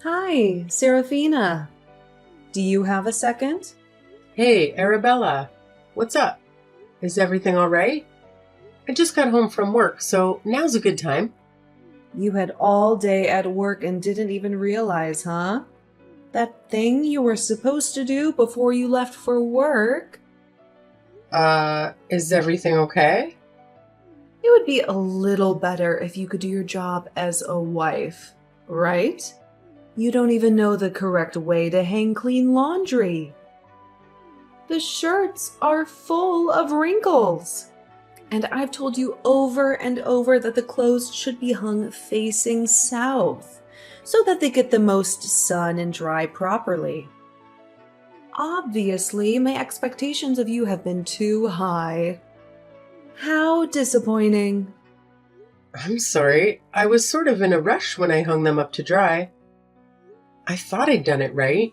Hi, Serafina. Do you have a second? Hey, Arabella. What's up? Is everything all right? I just got home from work, so now's a good time. You had all day at work and didn't even realize, huh? That thing you were supposed to do before you left for work? Is everything okay? It would be a little better if you could do your job as a wife, right? You don't even know the correct way to hang clean laundry. The shirts are full of wrinkles. And I've told you over and over that the clothes should be hung facing south so that they get the most sun and dry properly. Obviously, my expectations of you have been too high. How disappointing. I'm sorry. I was sort of in a rush when I hung them up to dry. I thought I'd done it right.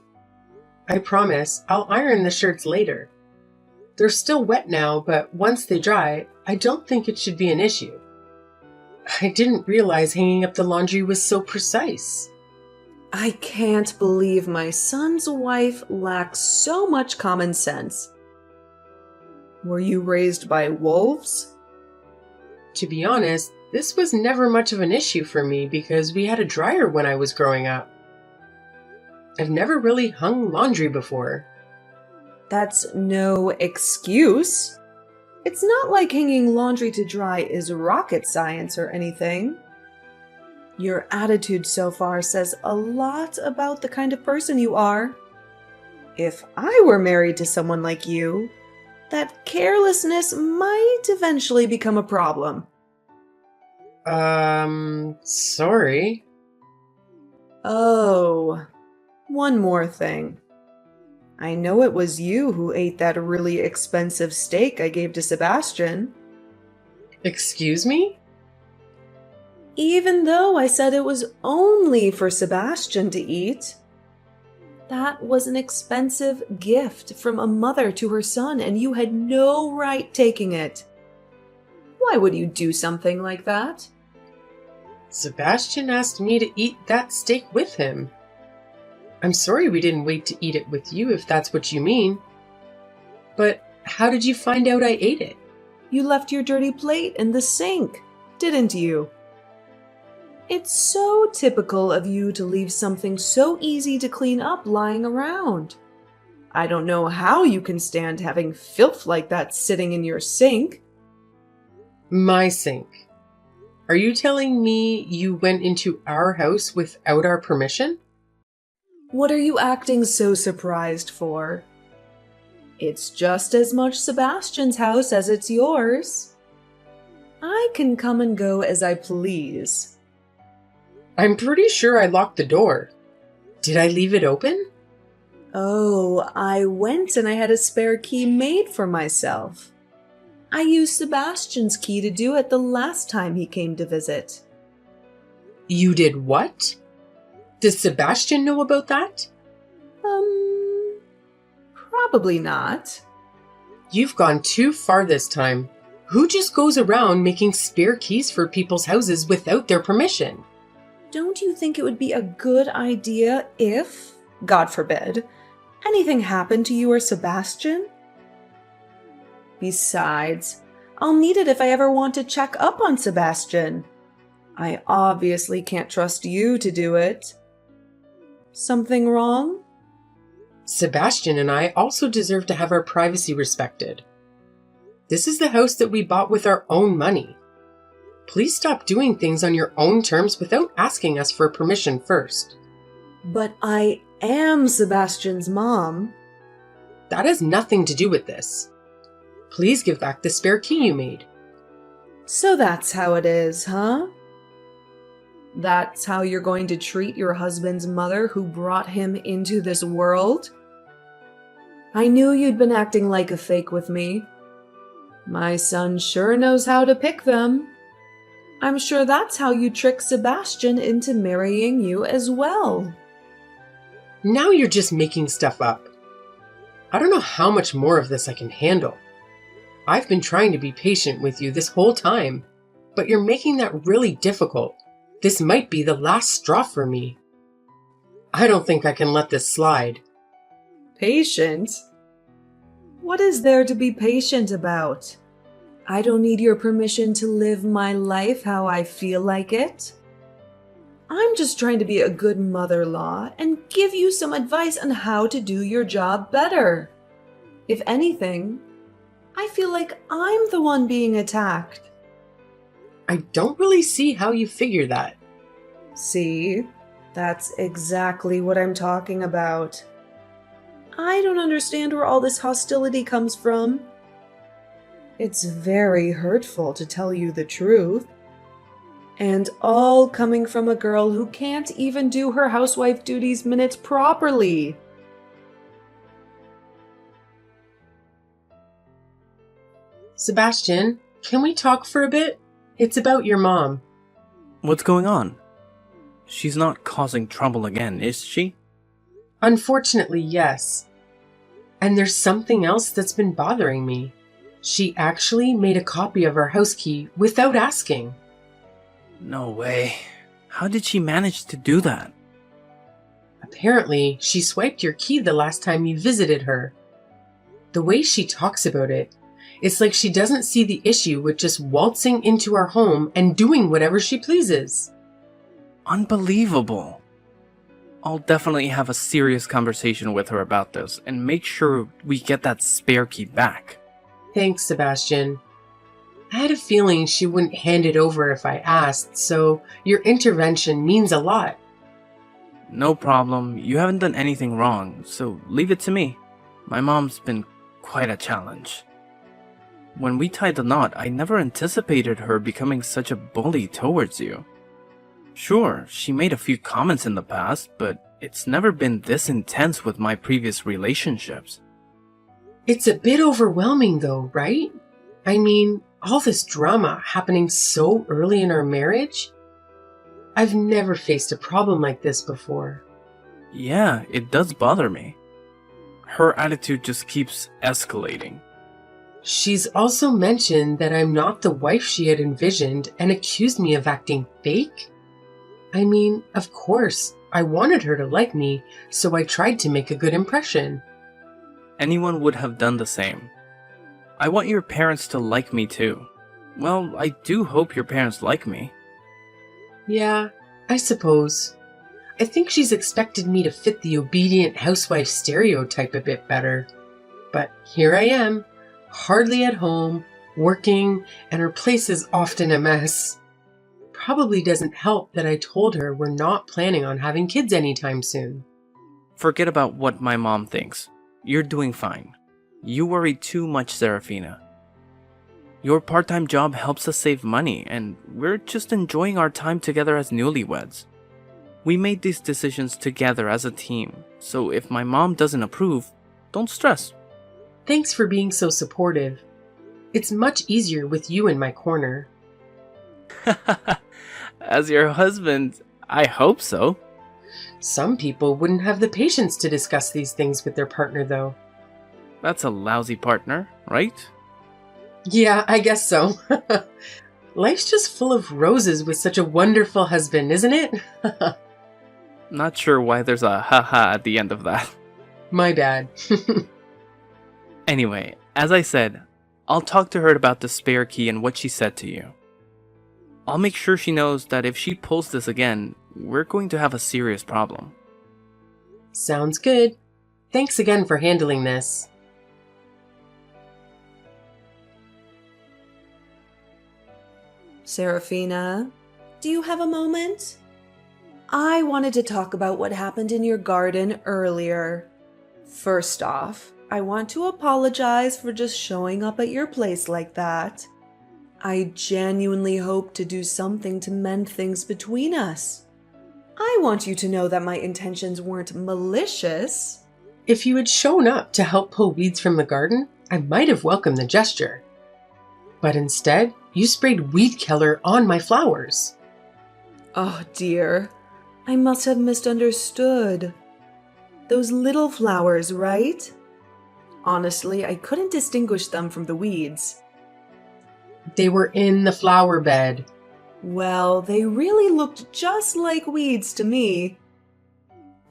I promise I'll iron the shirts later. They're still wet now, but once they dry, I don't think it should be an issue. I didn't realize hanging up the laundry was so precise. I can't believe my son's wife lacks so much common sense. Were you raised by wolves? To be honest, this was never much of an issue for me because we had a dryer when I was growing up. I've never really hung laundry before. That's no excuse. It's not like hanging laundry to dry is rocket science or anything. Your attitude so far says a lot about the kind of person you are. If I were married to someone like you, that carelessness might eventually become a problem. Sorry. Oh, one more thing. I know it was you who ate that really expensive steak I gave to Sebastian. Excuse me? Even though I said it was only for Sebastian to eat. That was an expensive gift from a mother to her son, and you had no right taking it. Why would you do something like that? Sebastian asked me to eat that steak with him. I'm sorry we didn't wait to eat it with you if that's what you mean. But how did you find out I ate it? You left your dirty plate in the sink, didn't you? It's so typical of you to leave something so easy to clean up lying around. I don't know how you can stand having filth like that sitting in your sink. My sink. Are you telling me you went into our house without our permission? What are you acting so surprised for? It's just as much Sebastian's house as it's yours. I can come and go as I please. I'm pretty sure I locked the door. Did I leave it open? Oh, I went and I had a spare key made for myself. I used Sebastian's key to do it the last time he came to visit. You did what? Does Sebastian know about that? Probably not. You've gone too far this time. Who just goes around making spare keys for people's houses without their permission? Don't you think it would be a good idea if, God forbid, anything happened to you or Sebastian? Besides, I'll need it if I ever want to check up on Sebastian. I obviously can't trust you to do it. Something wrong? Sebastian and I also deserve to have our privacy respected. This is the house that we bought with our own money. Please stop doing things on your own terms without asking us for permission first. But I am Sebastian's mom. That has nothing to do with this. Please give back the spare key you made. So that's how it is, huh? That's how you're going to treat your husband's mother who brought him into this world? I knew you'd been acting like a fake with me. My son sure knows how to pick them. I'm sure that's how you trick Sebastian into marrying you as well. Now you're just making stuff up. I don't know how much more of this I can handle. I've been trying to be patient with you this whole time, but you're making that really difficult. This might be the last straw for me. I don't think I can let this slide. Patient? What is there to be patient about? I don't need your permission to live my life how I feel like it. I'm just trying to be a good mother-in-law and give you some advice on how to do your job better. If anything, I feel like I'm the one being attacked. I don't really see how you figure that. See, that's exactly what I'm talking about. I don't understand where all this hostility comes from. It's very hurtful, to tell you the truth. And all coming from a girl who can't even do her housewife duties minutes properly. Sebastian, can we talk for a bit? It's about your mom. What's going on? She's not causing trouble again, is she? Unfortunately, yes. And there's something else that's been bothering me. She actually made a copy of our house key without asking. No way. How did she manage to do that? Apparently, she swiped your key the last time you visited her. The way she talks about it, it's like she doesn't see the issue with just waltzing into our home and doing whatever she pleases. Unbelievable. I'll definitely have a serious conversation with her about this and make sure we get that spare key back. Thanks, Sebastian. I had a feeling she wouldn't hand it over if I asked, so your intervention means a lot. No problem. You haven't done anything wrong, so leave it to me. My mom's been quite a challenge. When we tied the knot, I never anticipated her becoming such a bully towards you. Sure, she made a few comments in the past, but it's never been this intense with my previous relationships. It's a bit overwhelming though, right? I mean, all this drama happening so early in our marriage? I've never faced a problem like this before. Yeah, it does bother me. Her attitude just keeps escalating. She's also mentioned that I'm not the wife she had envisioned and accused me of acting fake. I mean, of course, I wanted her to like me, so I tried to make a good impression. Anyone would have done the same. I want your parents to like me too. Well, I do hope your parents like me. Yeah, I suppose. I think she's expected me to fit the obedient housewife stereotype a bit better. But here I am, hardly at home, working, and her place is often a mess. Probably doesn't help that I told her we're not planning on having kids anytime soon. Forget about what my mom thinks. You're doing fine. You worry too much, Serafina. Your part-time job helps us save money, and we're just enjoying our time together as newlyweds. We made these decisions together as a team, so if my mom doesn't approve, don't stress. Thanks for being so supportive. It's much easier with you in my corner. As your husband, I hope so. Some people wouldn't have the patience to discuss these things with their partner, though. That's a lousy partner, right? Yeah, I guess so. Life's just full of roses with such a wonderful husband, isn't it? Not sure why there's a haha at the end of that. My bad. Anyway, as I said, I'll talk to her about the spare key and what she said to you. I'll make sure she knows that if she pulls this again, we're going to have a serious problem. Sounds good. Thanks again for handling this. Serafina, do you have a moment? I wanted to talk about what happened in your garden earlier. First off, I want to apologize for just showing up at your place like that. I genuinely hope to do something to mend things between us. I want you to know that my intentions weren't malicious. If you had shown up to help pull weeds from the garden, I might have welcomed the gesture. But instead, you sprayed weed killer on my flowers. Oh dear, I must have misunderstood. Those little flowers, right? Honestly, I couldn't distinguish them from the weeds. They were in the flower bed. Well, they really looked just like weeds to me.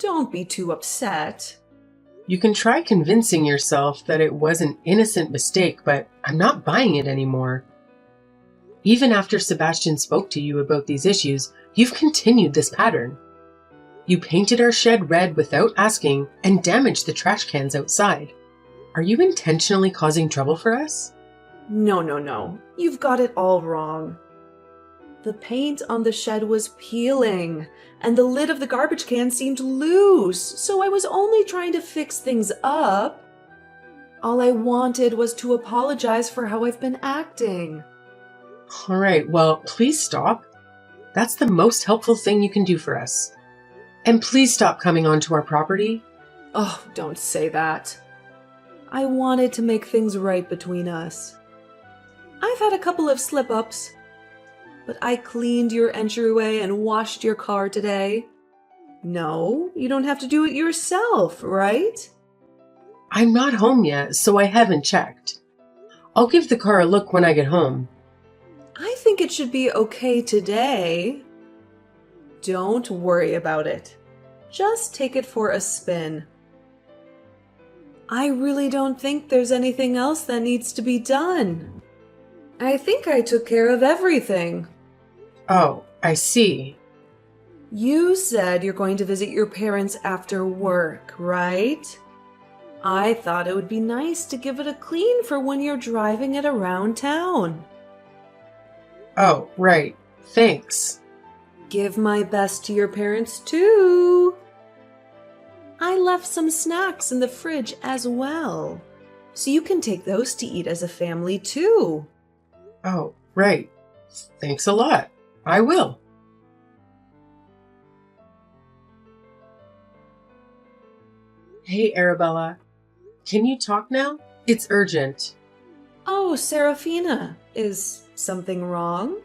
Don't be too upset. You can try convincing yourself that it was an innocent mistake, but I'm not buying it anymore. Even after Sebastian spoke to you about these issues, you've continued this pattern. You painted our shed red without asking and damaged the trash cans outside. Are you intentionally causing trouble for us? No. You've got it all wrong. The paint on the shed was peeling, and the lid of the garbage can seemed loose, so I was only trying to fix things up. All I wanted was to apologize for how I've been acting. All right, well, please stop. That's the most helpful thing you can do for us. And please stop coming onto our property. Oh, don't say that. I wanted to make things right between us. I've had a couple of slip-ups, but I cleaned your entryway and washed your car today. No, you don't have to do it yourself, right? I'm not home yet, so I haven't checked. I'll give the car a look when I get home. I think it should be okay today. Don't worry about it. Just take it for a spin. I really don't think there's anything else that needs to be done. I think I took care of everything. Oh, I see. You said you're going to visit your parents after work, right? I thought it would be nice to give it a clean for when you're driving it around town. Oh, right. Thanks. Give my best to your parents, too. I left some snacks in the fridge as well, so you can take those to eat as a family, too. Oh, right. Thanks a lot. I will. Hey, Arabella. Can you talk now? It's urgent. Oh, Serafina, is something wrong?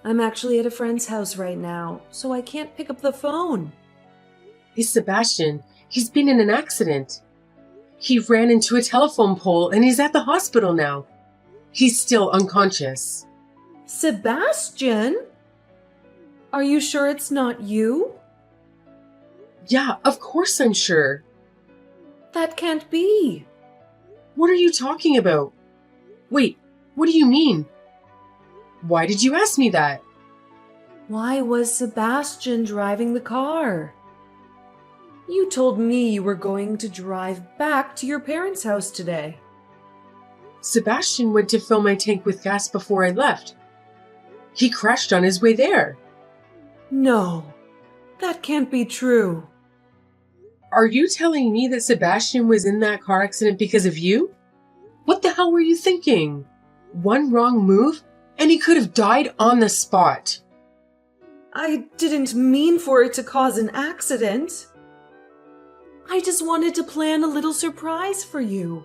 I'm actually at a friend's house right now, so I can't pick up the phone. Hey, Sebastian. He's been in an accident. He ran into a telephone pole and he's at the hospital now. He's still unconscious. Sebastian? Are you sure it's not you? Yeah, of course I'm sure. That can't be. What are you talking about? Wait, what do you mean? Why did you ask me that? Why was Sebastian driving the car? You told me you were going to drive back to your parents' house today. Sebastian went to fill my tank with gas before I left. He crashed on his way there. No, that can't be true. Are you telling me that Sebastian was in that car accident because of you? What the hell were you thinking? One wrong move, and he could have died on the spot. I didn't mean for it to cause an accident. I just wanted to plan a little surprise for you.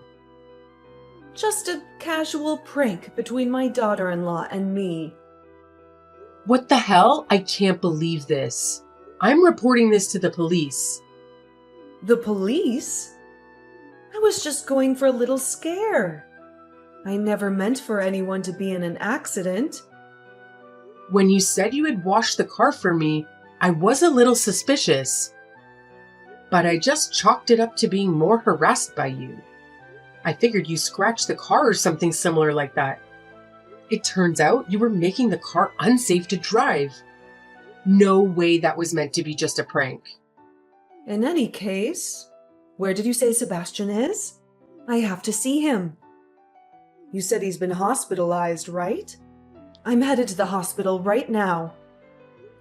Just a casual prank between my daughter-in-law and me. What the hell? I can't believe this. I'm reporting this to the police. The police? I was just going for a little scare. I never meant for anyone to be in an accident. When you said you had washed the car for me, I was a little suspicious. But I just chalked it up to being more harassed by you. I figured you scratched the car or something similar like that. It turns out you were making the car unsafe to drive. No way that was meant to be just a prank. In any case, where did you say Sebastian is? I have to see him. You said he's been hospitalized, right? I'm headed to the hospital right now.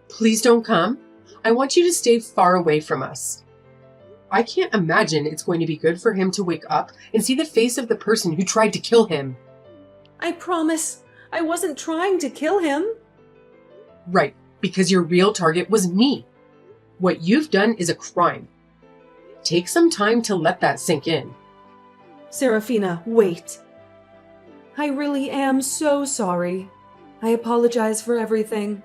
Please don't come. I want you to stay far away from us. I can't imagine it's going to be good for him to wake up and see the face of the person who tried to kill him. I promise I wasn't trying to kill him. Right, because your real target was me. What you've done is a crime. Take some time to let that sink in. Serafina, wait. I really am so sorry. I apologize for everything.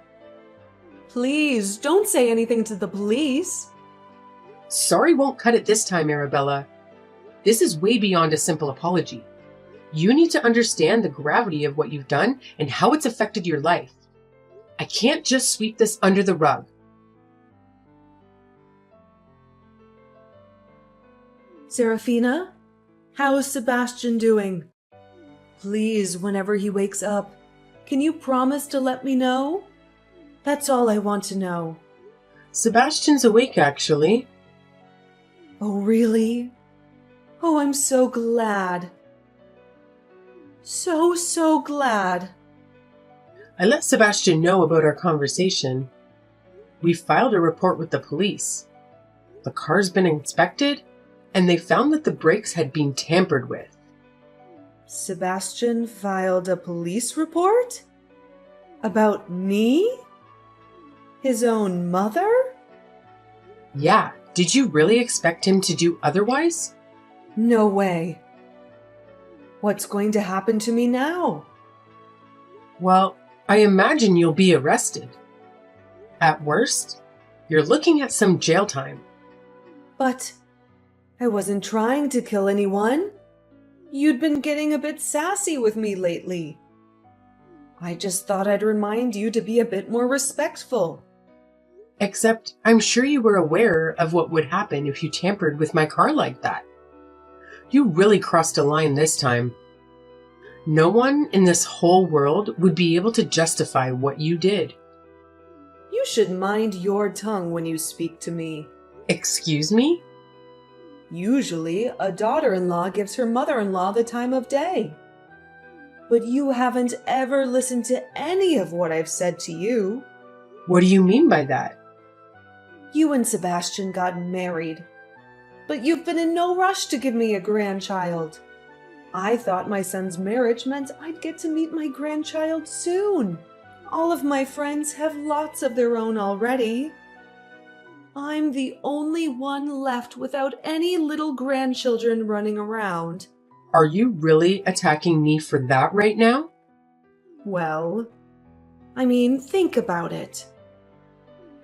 Please, don't say anything to the police. Sorry won't cut it this time, Arabella. This is way beyond a simple apology. You need to understand the gravity of what you've done and how it's affected your life. I can't just sweep this under the rug. Serafina, how is Sebastian doing? Please, whenever he wakes up, can you promise to let me know? That's all I want to know. Sebastian's awake, actually. Oh, really? Oh, I'm so glad. So glad. I let Sebastian know about our conversation. We filed a report with the police. The car's been inspected, and they found that the brakes had been tampered with. Sebastian filed a police report? About me? His own mother? Yeah, did you really expect him to do otherwise? No way. What's going to happen to me now? Well, I imagine you'll be arrested. At worst, you're looking at some jail time. But I wasn't trying to kill anyone. You'd been getting a bit sassy with me lately. I just thought I'd remind you to be a bit more respectful. Except, I'm sure you were aware of what would happen if you tampered with my car like that. You really crossed a line this time. No one in this whole world would be able to justify what you did. You should mind your tongue when you speak to me. Excuse me? Usually, a daughter-in-law gives her mother-in-law the time of day. But you haven't ever listened to any of what I've said to you. What do you mean by that? You and Sebastian got married, but you've been in no rush to give me a grandchild. I thought my son's marriage meant I'd get to meet my grandchild soon. All of my friends have lots of their own already. I'm the only one left without any little grandchildren running around. Are you really attacking me for that right now? Well, I mean, think about it.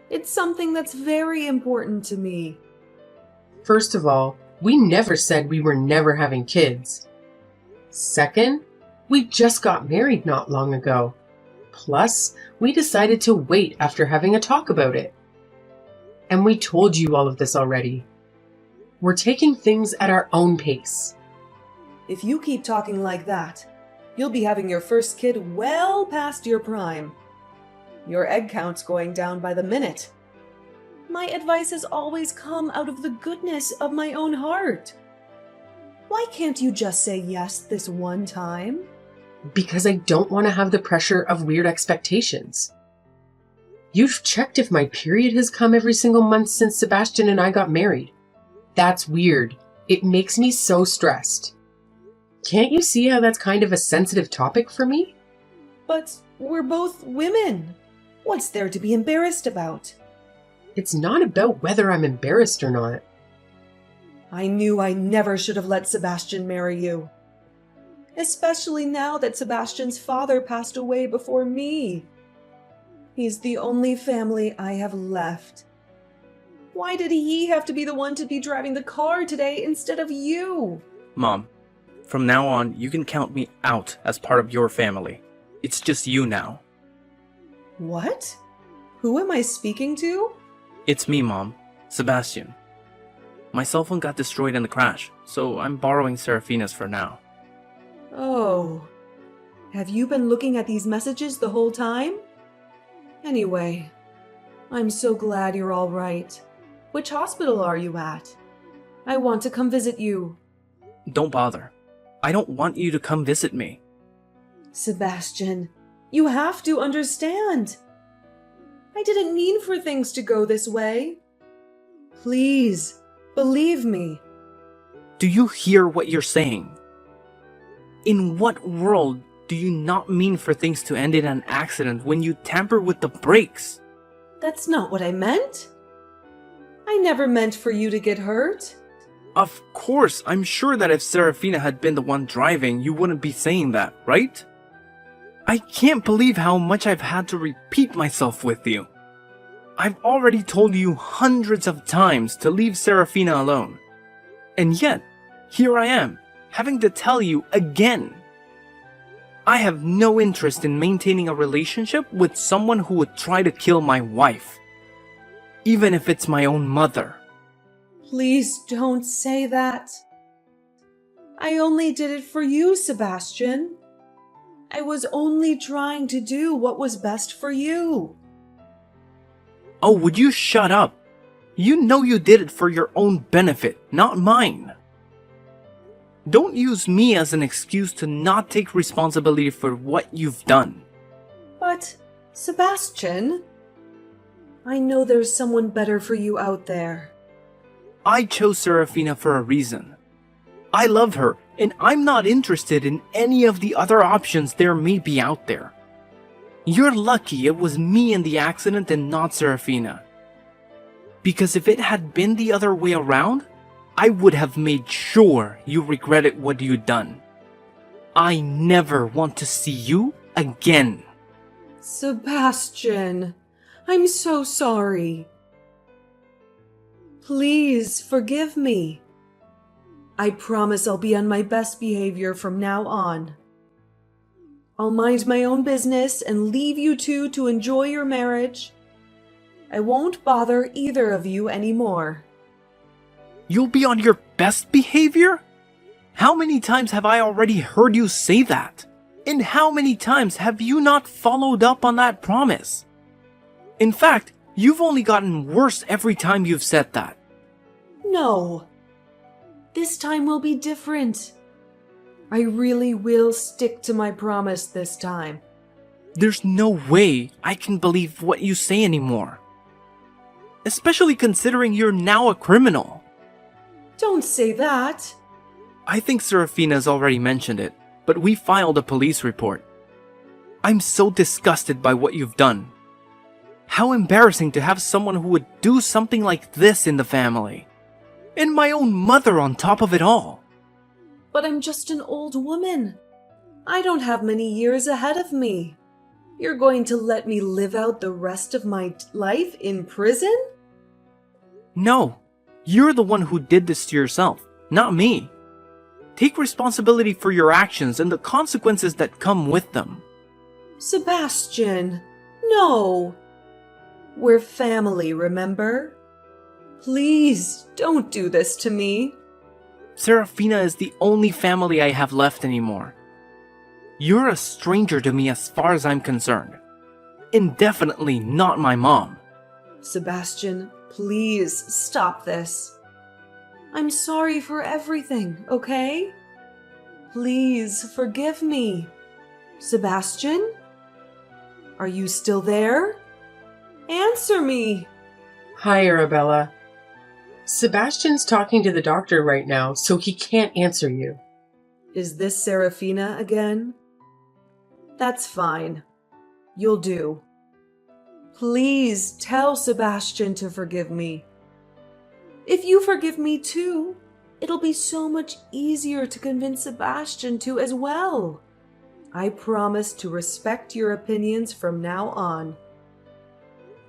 It's something that's very important to me. First of all, we never said we were never having kids. Second, we just got married not long ago. Plus, we decided to wait after having a talk about it. And we told you all of this already. We're taking things at our own pace. If you keep talking like that, you'll be having your first kid well past your prime. Your egg count's going down by the minute. My advice has always come out of the goodness of my own heart. Why can't you just say yes this one time? Because I don't want to have the pressure of weird expectations. You've checked if my period has come every single month since Sebastian and I got married. That's weird. It makes me so stressed. Can't you see how that's kind of a sensitive topic for me? But we're both women. What's there to be embarrassed about? It's not about whether I'm embarrassed or not. I knew I never should have let Sebastian marry you. Especially now that Sebastian's father passed away before me. He's the only family I have left. Why did he have to be the one to be driving the car today instead of you? Mom, from now on, you can count me out as part of your family. It's just you now. What? Who am I speaking to? It's me, Mom. Sebastian. My cell phone got destroyed in the crash, so I'm borrowing Serafina's for now. Oh. Have you been looking at these messages the whole time? Anyway, I'm so glad you're all right. Which hospital are you at? I want to come visit you. Don't bother. I don't want you to come visit me. Sebastian, you have to understand. I didn't mean for things to go this way. Please, believe me. Do you hear what you're saying? In what world do you not mean for things to end in an accident when you tamper with the brakes? That's not what I meant. I never meant for you to get hurt. Of course, I'm sure that if Serafina had been the one driving, you wouldn't be saying that, right? I can't believe how much I've had to repeat myself with you. I've already told you hundreds of times to leave Serafina alone. And yet, here I am, having to tell you again. I have no interest in maintaining a relationship with someone who would try to kill my wife. Even if it's my own mother. Please don't say that. I only did it for you, Sebastian. I was only trying to do what was best for you. Oh, would you shut up? You know you did it for your own benefit, not mine. Don't use me as an excuse to not take responsibility for what you've done. But, Sebastian, I know there's someone better for you out there. I chose Serafina for a reason. I love her, and I'm not interested in any of the other options there may be out there. You're lucky it was me in the accident and not Serafina. Because if it had been the other way around, I would have made sure you regretted what you'd done. I never want to see you again. Sebastian, I'm so sorry. Please forgive me. I promise I'll be on my best behavior from now on. I'll mind my own business and leave you two to enjoy your marriage. I won't bother either of you anymore. You'll be on your best behavior? How many times have I already heard you say that? And how many times have you not followed up on that promise? In fact, you've only gotten worse every time you've said that. No. This time will be different. I really will stick to my promise this time. There's no way I can believe what you say anymore. Especially considering you're now a criminal. Don't say that. I think Serafina's already mentioned it, but we filed a police report. I'm so disgusted by what you've done. How embarrassing to have someone who would do something like this in the family. And my own mother on top of it all. But I'm just an old woman. I don't have many years ahead of me. You're going to let me live out the rest of my life in prison? No, you're the one who did this to yourself, not me. Take responsibility for your actions and the consequences that come with them. Sebastian, no. We're family, remember? Please, don't do this to me. Serafina is the only family I have left anymore. You're a stranger to me as far as I'm concerned. And definitely not my mom. Sebastian, please stop this. I'm sorry for everything, okay? Please forgive me. Sebastian? Are you still there? Answer me. Hi, Arabella. Sebastian's talking to the doctor right now, so he can't answer you. Is this Serafina again? That's fine. You'll do. Please tell Sebastian to forgive me. If you forgive me too, it'll be so much easier to convince Sebastian to as well. I promise to respect your opinions from now on.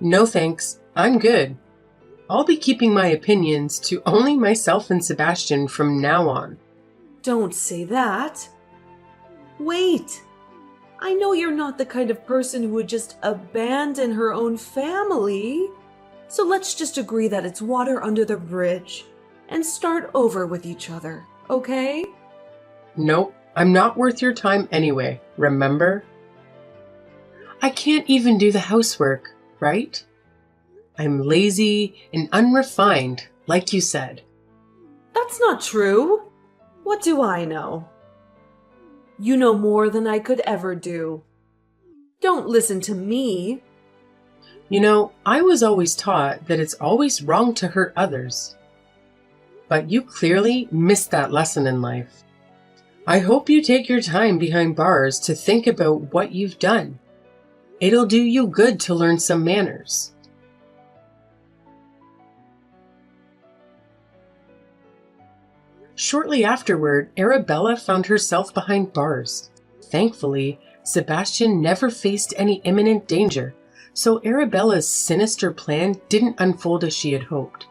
No thanks, I'm good. I'll be keeping my opinions to only myself and Sebastian from now on. Don't say that. Wait. I know you're not the kind of person who would just abandon her own family. So let's just agree that it's water under the bridge and start over with each other, okay? Nope, I'm not worth your time anyway, remember? I can't even do the housework, right? I'm lazy and unrefined, like you said. That's not true. What do I know? You know more than I could ever do. Don't listen to me. You know, I was always taught that it's always wrong to hurt others. But you clearly missed that lesson in life. I hope you take your time behind bars to think about what you've done. It'll do you good to learn some manners. Shortly afterward, Arabella found herself behind bars. Thankfully, Sebastian never faced any imminent danger, so Arabella's sinister plan didn't unfold as she had hoped.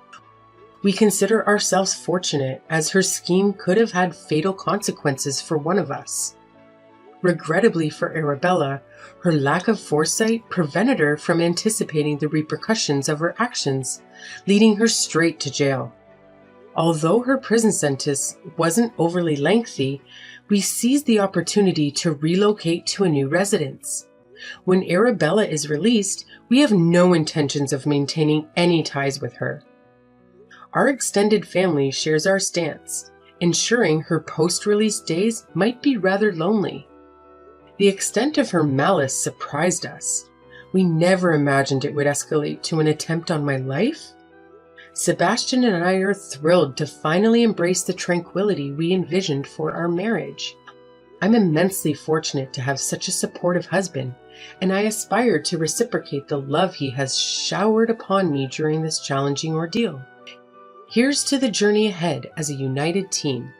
We consider ourselves fortunate, as her scheme could have had fatal consequences for one of us. Regrettably for Arabella, her lack of foresight prevented her from anticipating the repercussions of her actions, leading her straight to jail. Although her prison sentence wasn't overly lengthy, we seized the opportunity to relocate to a new residence. When Arabella is released, we have no intentions of maintaining any ties with her. Our extended family shares our stance, ensuring her post-release days might be rather lonely. The extent of her malice surprised us. We never imagined it would escalate to an attempt on my life. Sebastian and I are thrilled to finally embrace the tranquility we envisioned for our marriage. I'm immensely fortunate to have such a supportive husband, and I aspire to reciprocate the love he has showered upon me during this challenging ordeal. Here's to the journey ahead as a united team.